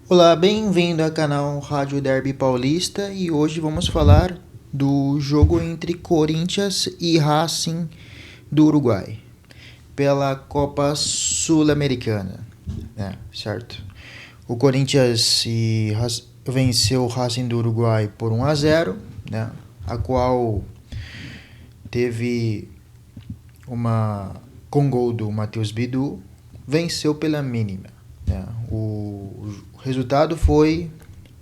Olá, bem-vindo ao canal Rádio Derby Paulista e hoje vamos falar do jogo entre Corinthians e Racing do Uruguai pela Copa Sul-Americana, né? Certo? O Corinthians venceu o Racing do Uruguai por 1-0, né? A qual teve uma com gol do Matheus Bidu, venceu pela mínima, né? O resultado foi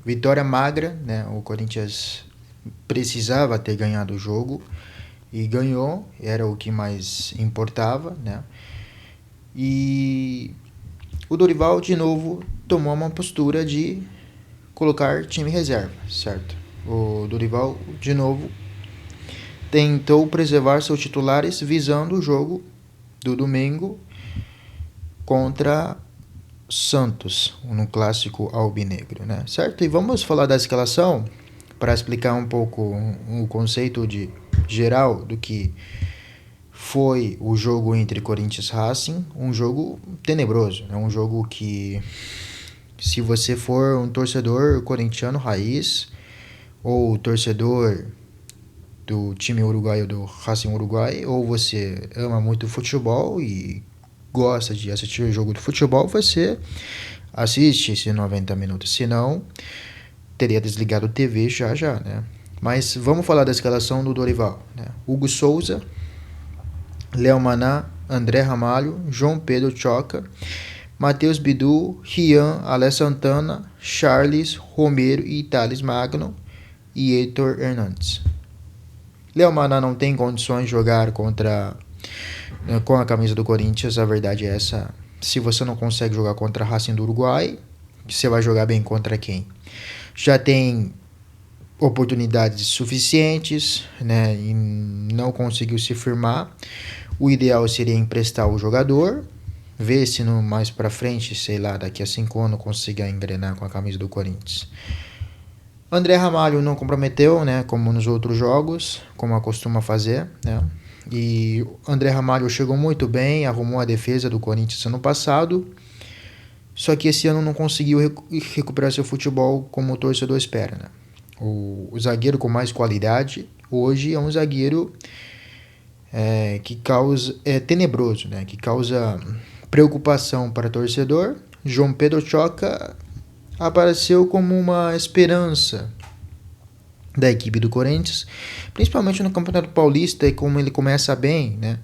vitória magra, né? O Corinthians precisava ter ganhado o jogo e ganhou, era o que mais importava, né? E o Dorival de novo tomou uma postura de colocar time reserva, certo? O Dorival de novo tentou preservar seus titulares visando o jogo do domingo contra Santos, no clássico albinegro, né? Certo? E vamos falar da escalação para explicar um pouco o conceito de geral do que foi o jogo entre Corinthians e Racing, um jogo tenebroso, é um jogo que, se você for um torcedor corintiano raiz ou torcedor do time uruguaio do Racing Uruguai, ou você ama muito futebol e gosta de assistir o jogo de futebol, você assiste esses 90 minutos. Se não, teria desligado a TV já, né? Mas vamos falar da escalação do Dorival, né? Hugo Souza, Léo Maná, André Ramalho, João Pedro Choca, Matheus Bidu, Rian, Alé Santana, Charles, Romero e Thales Magno e Heitor Hernandes. Léo Maná não tem condições de jogar com a camisa do Corinthians, a verdade é essa. Se você não consegue jogar contra a Racing do Uruguai, você vai jogar bem contra quem? Já tem oportunidades suficientes, né, e não conseguiu se firmar. O ideal seria emprestar o jogador, ver se no mais para frente, sei lá, daqui a 5 anos consiga engrenar com a camisa do Corinthians. André Ramalho não comprometeu, né, como nos outros jogos, como costuma fazer, né? E André Ramalho chegou muito bem, arrumou a defesa do Corinthians ano passado, só que esse ano não conseguiu recuperar seu futebol como o torcedor espera, né? O zagueiro com mais qualidade hoje é um zagueiro que causa tenebroso, né? Que causa preocupação para o torcedor. João Pedro Choca apareceu como uma esperança da equipe do Corinthians, principalmente no Campeonato Paulista, e como ele começa bem, né?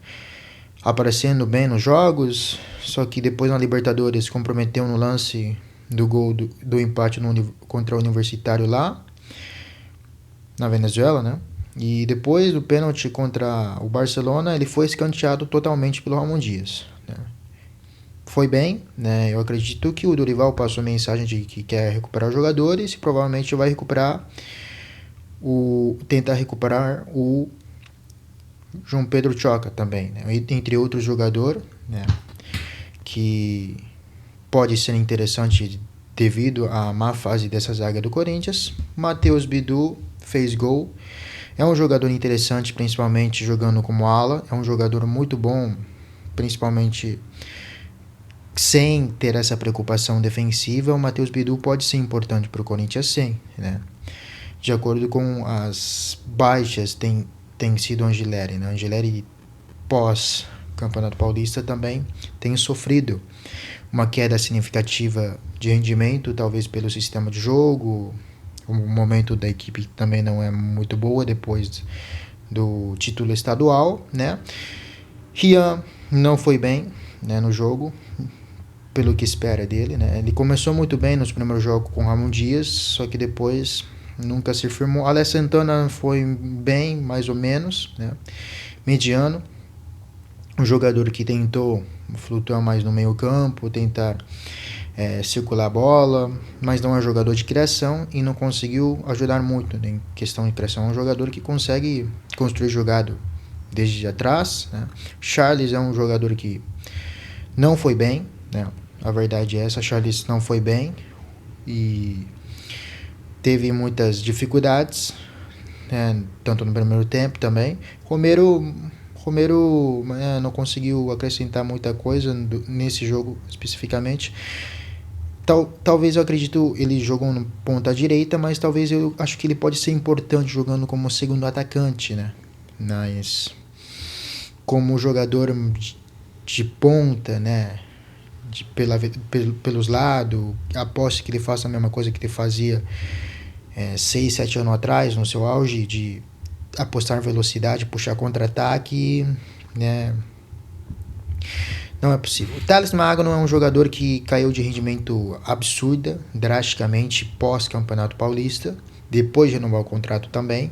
Aparecendo bem nos jogos, só que depois na Libertadores comprometeu no lance do gol do empate contra o Universitário lá na Venezuela, né? E depois do pênalti contra o Barcelona, ele foi escanteado totalmente pelo Ramon Dias, né? Foi bem, né? Eu acredito que o Dorival passou a mensagem de que quer recuperar os jogadores e provavelmente vai tentar recuperar o João Pedro Choca também, né? Entre outros jogadores, né, que pode ser interessante devido à má fase dessa zaga do Corinthians. Matheus Bidu fez gol, é um jogador interessante, principalmente jogando como ala, é um jogador muito bom, principalmente sem ter essa preocupação defensiva. O Matheus Bidu pode ser importante para o Corinthians, sim, né? De acordo com as baixas, tem sido o Angileri, né? Angileri, pós Campeonato Paulista, também tem sofrido uma queda significativa de rendimento, talvez pelo sistema de jogo. O momento da equipe também não é muito boa depois do título estadual, né? Rian não foi bem, né, no jogo, pelo que espera dele, né? Ele começou muito bem nos primeiros jogos com o Ramon Dias, só que depois nunca se firmou. Alé Santana foi bem, mais ou menos, né? Mediano. Um jogador que tentou flutuar mais no meio campo, tentar circular a bola, mas não é um jogador de criação e não conseguiu ajudar muito, né, em questão de criação. É um jogador que consegue construir jogado desde atrás, né? Charles é um jogador que não foi bem, né? A verdade é essa, Charles não foi bem e teve muitas dificuldades, né, tanto no primeiro tempo também. Romero não conseguiu acrescentar muita coisa nesse jogo especificamente. talvez eu acredito ele jogou no ponta direita, mas talvez eu acho que ele pode ser importante jogando como segundo atacante, né? Mas como jogador de ponta, né? Pelos lados, aposto que ele faça a mesma coisa que ele fazia 6, 7 anos atrás, no seu auge, de apostar velocidade, puxar contra-ataque, né? Não é possível. O Thales Magno é um jogador que caiu de rendimento absurda, drasticamente pós-Campeonato Paulista, depois de renovar o contrato também.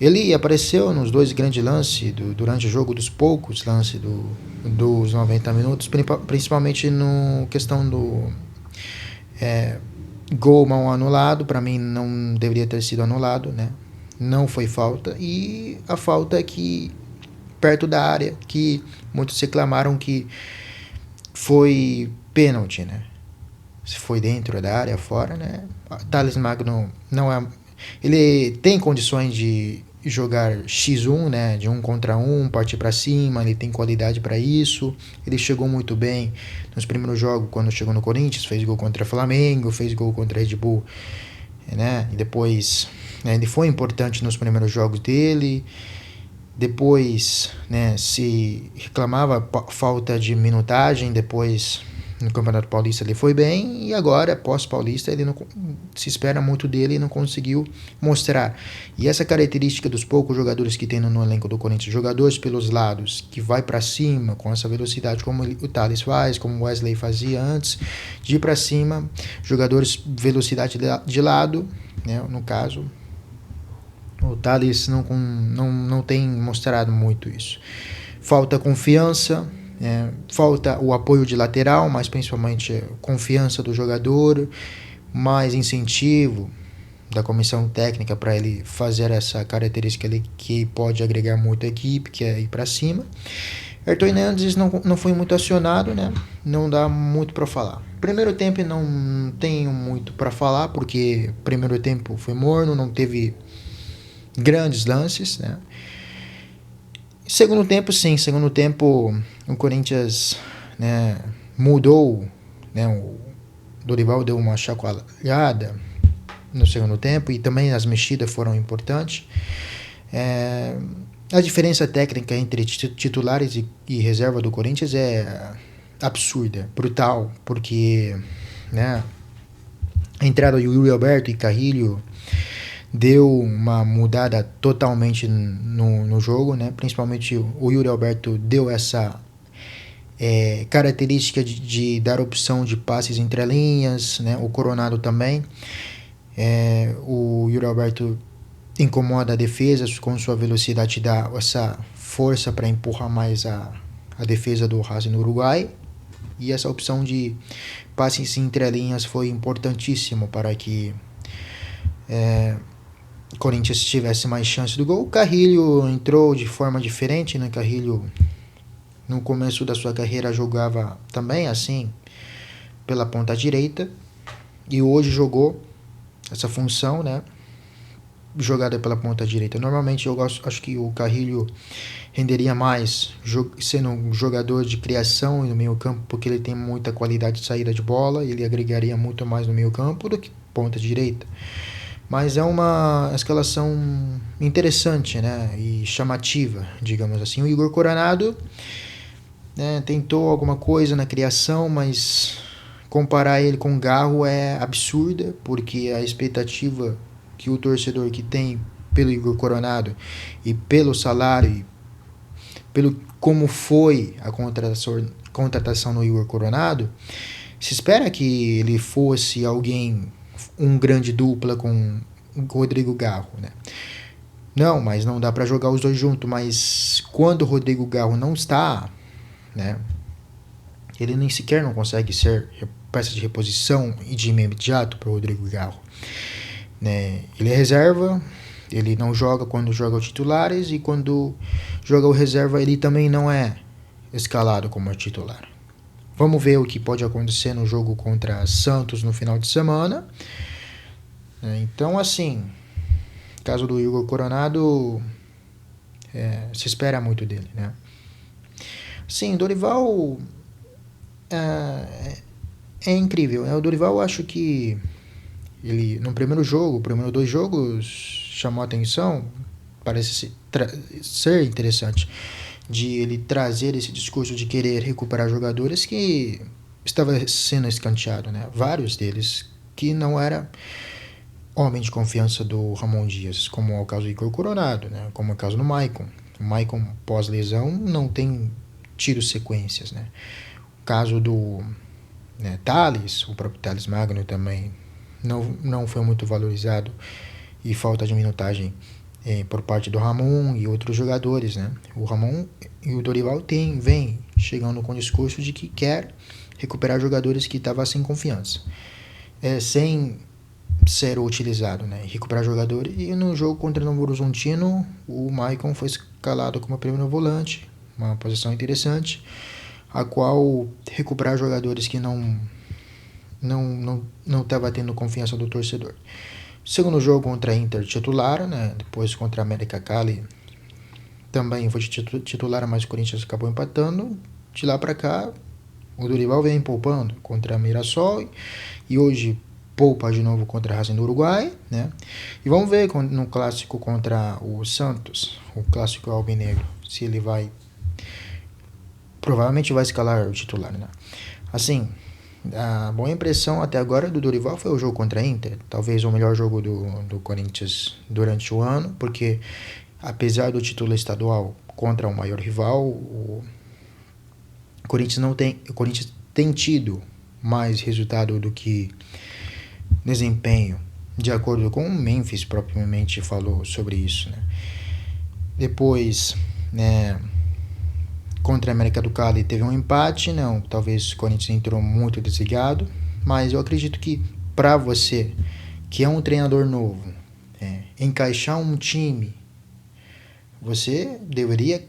Ele apareceu nos 2 grandes lances durante o jogo, dos poucos lances dos 90 minutos, principalmente no questão do gol mal anulado. Para mim não deveria ter sido anulado, né? Não foi falta, e a falta é que perto da área, que muitos reclamaram que foi pênalti, né? Se foi dentro da área, fora, né? Thales Magno não é... Ele tem condições de jogar X1, né? De 1 contra 1, partir para cima, ele tem qualidade para isso. Ele chegou muito bem nos primeiros jogos, quando chegou no Corinthians, fez gol contra o Flamengo, fez gol contra a Red Bull, né? E depois, né, ele foi importante nos primeiros jogos dele. Depois, né, se reclamava falta de minutagem. Depois, no Campeonato Paulista, ele foi bem, e agora, pós-Paulista, ele não se espera muito dele e não conseguiu mostrar. E essa característica dos poucos jogadores que tem no elenco do Corinthians, jogadores pelos lados, que vai para cima com essa velocidade, como o Thales faz, como o Wesley fazia antes, de ir para cima, jogadores velocidade de lado, né, no caso. O Thales não tem mostrado muito isso. Falta confiança, falta o apoio de lateral, mas principalmente confiança do jogador, mais incentivo da comissão técnica para ele fazer essa característica que pode agregar muito a equipe, que é ir para cima. Ayrton Hernandes não foi muito acionado, né? Não dá muito para falar. Primeiro tempo não tenho muito para falar, porque primeiro tempo foi morno, não teve grandes lances, né? Segundo tempo, sim. Segundo tempo, o Corinthians, né, mudou, né? O Dorival deu uma chacoalhada no segundo tempo, e também as mexidas foram importantes. A diferença técnica entre titulares e reserva do Corinthians é absurda, brutal, porque, né, a entrada de Yuri Alberto e Carrilho deu uma mudada totalmente no jogo, né? Principalmente o Yuri Alberto deu essa característica de dar opção de passes entre linhas, né? O Coronado também. O Yuri Alberto incomoda a defesa com sua velocidade, dá essa força para empurrar mais a defesa do Racing no Uruguai. E essa opção de passes entre linhas foi importantíssimo para que Corinthians tivesse mais chance do gol. O Carrilho entrou de forma diferente, né? Carrilho, no começo da sua carreira, jogava também assim, pela ponta direita, e hoje jogou essa função, né? Jogada pela ponta direita. Normalmente eu acho que o Carrilho renderia mais sendo um jogador de criação no meio campo, porque ele tem muita qualidade de saída de bola, e ele agregaria muito mais no meio campo do que ponta direita. Mas é uma escalação interessante, né, e chamativa, digamos assim. O Igor Coronado, né, tentou alguma coisa na criação, mas comparar ele com o Garro é absurda, porque a expectativa que o torcedor que tem pelo Igor Coronado, e pelo salário, e pelo como foi a contratação no Igor Coronado, se espera que ele fosse alguém, um grande dupla com o Rodrigo Garro, né? Não, mas não dá para jogar os dois juntos. Mas quando o Rodrigo Garro não está, né, ele nem sequer não consegue ser peça de reposição e de imediato para o Rodrigo Garro, né? Ele é reserva, ele não joga quando joga os titulares, e quando joga o reserva ele também não é escalado como titular. Vamos ver o que pode acontecer no jogo contra Santos no final de semana. Então, assim, caso do Igor Coronado, se espera muito dele, né? Sim, Dorival é incrível. O Dorival, eu acho que ele, no primeiro jogo, primeiro 2 jogos, chamou a atenção, parece ser interessante, de ele trazer esse discurso de querer recuperar jogadores que estava sendo escanteado, né? Vários deles que não era homem de confiança do Ramon Dias, como é o caso do Igor Coronado, né? Como é o caso do Maicon. O Maicon, pós-lesão, não tem tido sequências, né? O caso do Thales, o próprio Thales Magno também não foi muito valorizado e falta de minutagem por parte do Ramon e outros jogadores, né? O Ramon e o Dorival vem chegando com o discurso de que quer recuperar jogadores que estavam sem confiança, sem ser utilizado, né? Recuperar jogadores. E no jogo contra o Novo Horizontino, o Maicon foi escalado como primeiro volante, uma posição interessante, a qual recuperar jogadores que não estava tendo confiança do torcedor. Segundo jogo contra a Inter, titular, né? Depois contra a América Cali também foi titular, mas o Corinthians acabou empatando. De lá para cá, o Dorival vem poupando contra a Mirassol e hoje poupa de novo contra a Racing do Uruguai, né? E vamos ver no clássico contra o Santos, o clássico albinegro, se ele vai, provavelmente vai escalar o titular, né? Assim, a boa impressão até agora do Dorival foi o jogo contra a Inter, talvez o melhor jogo do Corinthians durante o ano, porque apesar do título estadual contra o maior rival, o Corinthians tem tido mais resultado do que desempenho, de acordo com o Memphis propriamente falou sobre isso, né? Depois, né, contra a América do Cali teve um empate, não, talvez o Corinthians entrou muito desligado, mas eu acredito que para você, que é um treinador novo, encaixar um time, você deveria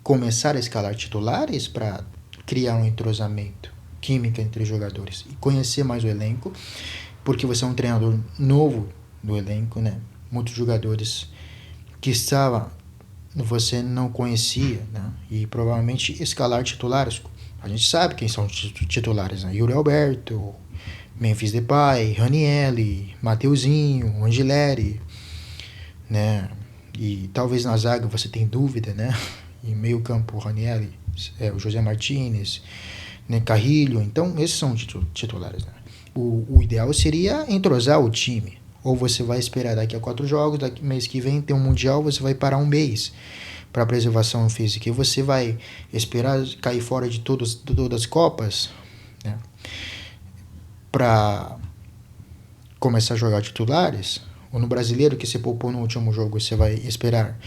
começar a escalar titulares para criar um entrosamento, química entre os jogadores e conhecer mais o elenco, porque você é um treinador novo do elenco, né? Muitos jogadores que você não conhecia, né? E provavelmente escalar titulares. A gente sabe quem são os titulares, né? Yuri Alberto, Memphis Depay, Ranielli, Mateuzinho, Angileri, né? E talvez na zaga você tenha dúvida, né? Em meio campo, Ranielli, o José Martinez, né? Carrilho. Então, esses são titulares, né? O ideal seria entrosar o time. Ou você vai esperar daqui a 4 jogos, daqui mês que vem tem um Mundial, você vai parar um mês para preservação física. E você vai esperar cair fora de todas as Copas, né, para começar a jogar titulares. Ou no Brasileiro, que você poupou no último jogo, você vai esperar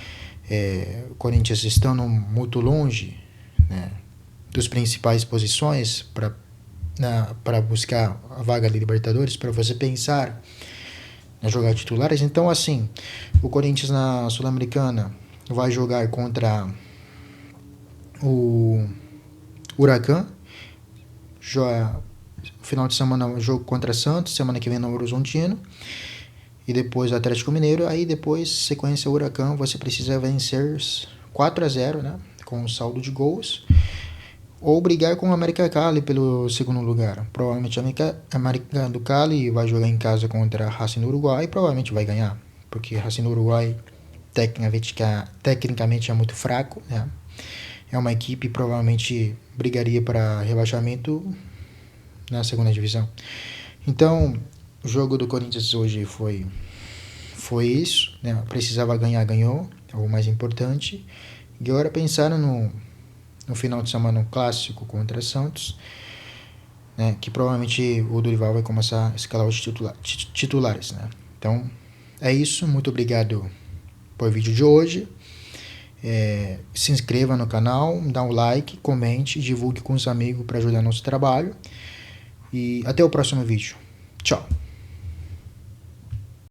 o Corinthians estando muito longe, né, dos principais posições para buscar a vaga de Libertadores, para você pensar na jogar titulares. Então, assim, o Corinthians na Sul-Americana vai jogar contra o Huracan, final de semana jogo contra Santos, semana que vem no Horizontino, e depois o Atlético Mineiro. Aí depois, sequência Huracan, você precisa vencer 4-0, né, com o saldo de gols, ou brigar com o América Cali pelo segundo lugar. Provavelmente a América do Cali vai jogar em casa contra a Racing do Uruguai e provavelmente vai ganhar, porque a Racing do Uruguai tecnicamente é muito fraco, né? É uma equipe que provavelmente brigaria para rebaixamento na segunda divisão. Então, o jogo do Corinthians hoje foi isso, né? Precisava ganhar, ganhou, é o mais importante. E agora pensando no final de semana, um clássico contra Santos, né, que provavelmente o Dorival vai começar a escalar os titulares, né? Então, é isso. Muito obrigado por vídeo de hoje. Se inscreva no canal, dá um like, comente, divulgue com os amigos para ajudar nosso trabalho. E até o próximo vídeo. Tchau!